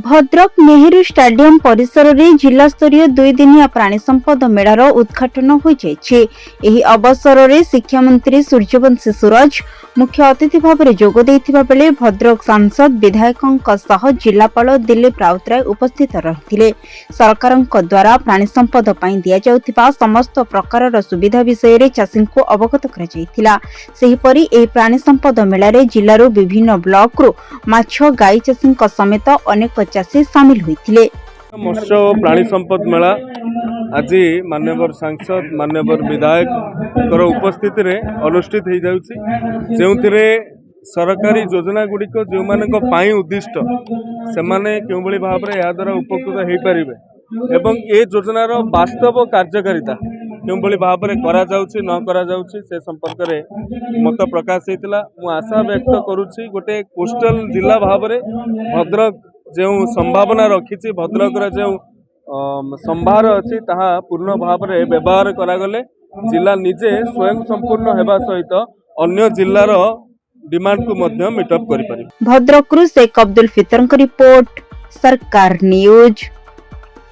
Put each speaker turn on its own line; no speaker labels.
Bhadrak Nehru stadium परिसर रे जिला स्तरीय 2 दिनिया प्राणी संपद मेलार उद्घाटन हो जायछि। एही अवसर रे शिक्षा मंत्री सूर्यवंशी सूरज मुख्य अतिथि भाव में जोग देथिबा बेले भद्रक सांसद विधायकक सह जिलापाल दिलीप राउतराय उपस्थित रहिथिले। सरकारक द्वारा प्राणी संपद पई दिया जाउथिबा समस्त प्रकार सुविधा विषय रे चाषी को अवगत करा जायथिला। सेहिपरि एही प्राणी संपद मेला रे जिल्लारो विभिन्न ब्लॉक रो माछ गाई चाषी समेत अनेक चाषी सामिल होइथिले।
मत्स्य प्राणी संपद मेला आज माननीय सांसद माननीय विधायक उपस्थिति रे अनुष्ठित हो जाउछि। जेउथिरे सरकारी योजना गुड़िक जो मानक पाई उद्दिष्ट से माने केउ भली भाव रे या द्वारा उपकृत हो पारिबे एवं ए योजनार वास्तव कार्यकारिता केउ भली भाव रे करा जाउछि न करा जाउछि से संपर्क रे मत प्रकाश हेतिला। मु आशा व्यक्त करूछि गोटे कोस्टल जिला भाव रे भद्रक जो संभावना रखी भद्रक जो संभार अच्छी ताहा पूर्ण भाव में व्यवहार करागले जिला निजे स्वयं संपूर्ण हेबा सहित अन्य जिल्लार डिमांड को मध्य मीटअप करि पारि।
भद्रक शेख अब्दुल फितर रिपोर्ट सरकार न्यूज।